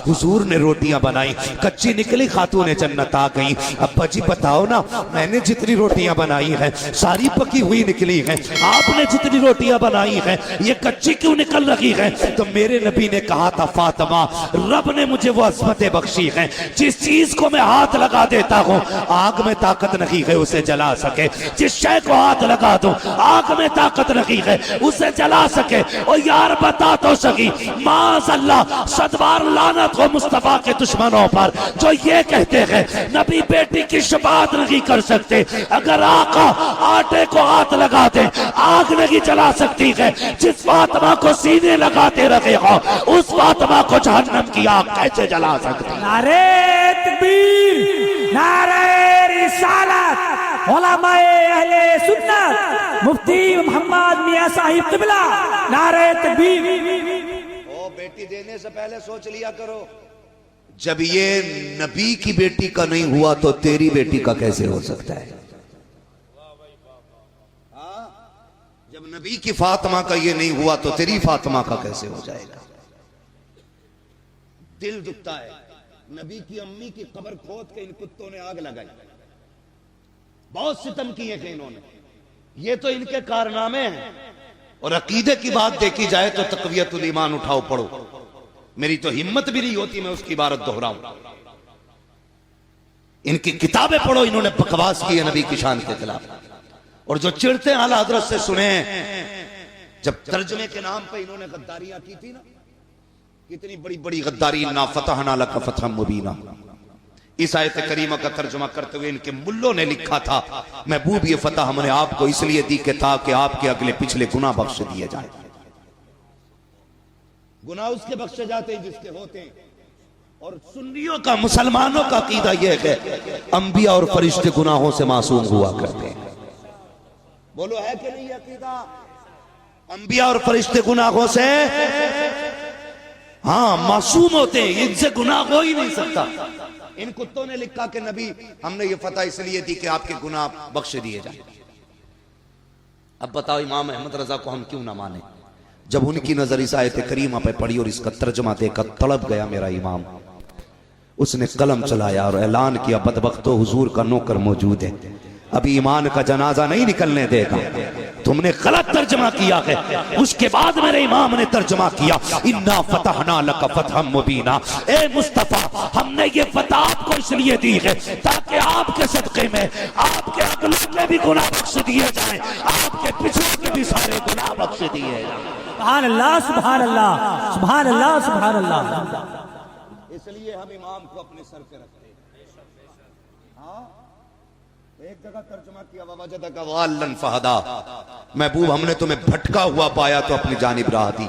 حضور نے روٹیاں بنائی، کچی نکلی، خاتون جنت آ گئی۔ ابا جی بتاؤ نا، میں نے جتنی روٹیاں بنائی ہیں ساری پکی ہوئی نکلی ہیں، آپ نے جتنی روٹیاں بنائی ہیں یہ کچی کیوں نکل رہی ہیں؟ تو میرے نبی نے کہا تھا فاطمہ، رب نے مجھے وہ عظمتیں بخشی ہیں، جس چیز کو میں ہاتھ لگا دیتا ہوں آگ میں طاقت نہیں ہے اسے جلا سکے، جس شے کو ہاتھ لگا دوں آگ میں طاقت نہیں ہے اسے جلا سکے۔ اور یار بتا تو سکی، معاذ اللہ صدبار لعنت ہو مصطفیٰ کے دشمنوں پر جو یہ کہتے ہیں نبی بیٹی کی شفاعت نہیں کر سکتے۔ اگر آقا آٹے کو ہاتھ لگا دے آگ نہیں جلا سکتی ہے، جس فاطمہ کو سینے لگاتے رہے ہو اس فاطمہ کو جہنم کی آگ کیسے جلا سکتی؟ نعرہ تکبیر، نعرہ رسالت، علماء اہل سنت، مفتی محمد میاں صاحب قبلہ، نعرہ تکبیر۔ او بیٹی دینے سے پہلے سوچ لیا کرو، جب یہ نبی کی بیٹی کا نہیں ہوا تو تیری بیٹی کا کیسے ہو سکتا ہے؟ جب نبی کی فاطمہ کا یہ نہیں ہوا تو تیری فاطمہ کا کیسے ہو جائے گا؟ دل دکھتا ہے، نبی کی امی کی قبر کھود کے ان کتوں نے آگ لگائی، بہت ستم کیے تھے انہوں نے، یہ تو ان کے کارنامے ہیں۔ اور عقیدے کی بات دیکھی جائے تو تقویت الایمان اٹھاؤ پڑھو، میری تو ہمت بھی نہیں ہوتی میں اس کی عبارت دہراؤں۔ ان کی کتابیں پڑھو، انہوں نے بکواس کی ہے نبی کی شان کے خلاف، اور جو چڑھتے ہیں اعلیٰ حضرت سے سنیں، جب ترجمے کے نام پہ انہوں نے غداریاں کی تھی نا، کتنی بڑی بڑی غداری، انا فتحنا لک فتحا مبینا، اس آیت کریمہ کا ترجمہ کرتے ہوئے ان کے ملوں نے لکھا تھا محبوب یہ فتح ہم نے آپ کو اس لیے دی کہ تاکہ آپ کے اگلے پچھلے گناہ بخش دیے جائیں۔ گناہ اس کے بخشے جاتے ہیں جس کے ہوتے ہیں، اور سنیوں کا، مسلمانوں کا عقیدہ یہ ہے انبیاء اور فرشتے گناہوں سے معصوم ہوا کرتے ہیں۔ بولو ہے کہ نہیں عقیدہ؟ انبیاء اور فرشتے گناہوں سے ہاں معصوم ہوتے ہیں، ان سے گناہ ہو ہی نہیں سکتا۔ ان کتوں نے لکھا کہ نبی ہم نے یہ فتح اس لیے دی کہ آپ کے گناہ بخش دیے جائیں۔ اب بتاؤ امام احمد رضا کو ہم کیوں نہ مانیں؟ جب ان کی نظر اس آیت کریمہ پہ پڑھی اور اس کا ترجمہ دیکھ کر تڑپ گیا میرا امام، اس نے قلم چلایا اور اعلان کیا بدبختو حضور کا نوکر موجود ہے، ابھی ایمان کا جنازہ نہیں نکلنے دے گا، تم نے غلط ترجمہ کیا ہے۔ اس کے بعد میرے امام نے ترجمہ کیا انا فتحنا لک فتحا مبینا، اے مصطفیٰ ہم نے یہ فتح آپ کو اس لیے دی ہے تاکہ آپ کے صدقے میں آپ کے اگلوں کے بھی گناہ بخش دیے جائیں، آپ کے پچھلوں کے بھی سارے گناہ بخش دیے جائیں۔ سبحان اللہ، سبحان اللہ، سبحان اللہ، سبحان اللہ۔ اس لیے ہم امام کو اپنے سر پہ رکھتے ہیں۔ ہاں ایک جگہ ترجمہ کیا وَوَجَدَكَ ضَالًّا فَهَدَىٰ، محبوب ہم نے تمہیں بھٹکا ہوا پایا تو اپنی جانب راہ دی۔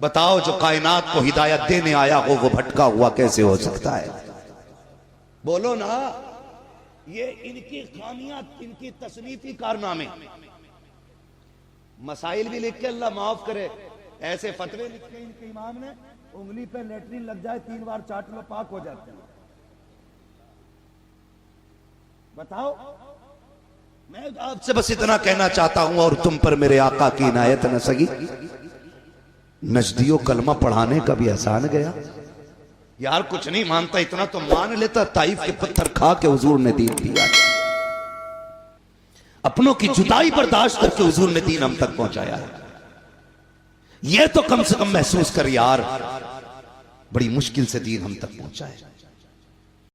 بتاؤ جو کائنات کو ہدایت دینے آیا ہو وہ بھٹکا ہوا کیسے ہو سکتا ہے؟ بولو نا، یہ ان کی خامیات، ان کی تصنیفی کارنامے، مسائل بھی لکھ کے اللہ معاف کرے، ایسے فتوے لکھ کے ان کے امام نے انگلی پہ لیٹرین لگ جائے 3 بار چاٹ لو پاک ہو جاتے ہیں۔ بتاؤ، میں آپ سے بس اتنا کہنا چاہتا ہوں اور تم پر میرے آقا کی عنایت نہ سگی، نجدیوں کلمہ پڑھانے کا بھی احسان گیا۔ یار کچھ نہیں مانتا اتنا تو مان لیتا، طائف کے پتھر کھا کے حضور نے دین دیا، اپنوں کی جدائی برداشت کر کے حضور نے دین ہم تک پہنچایا ہے۔ یہ تو کم سے کم محسوس کر یار، بڑی مشکل سے دین ہم تک پہنچا ہے۔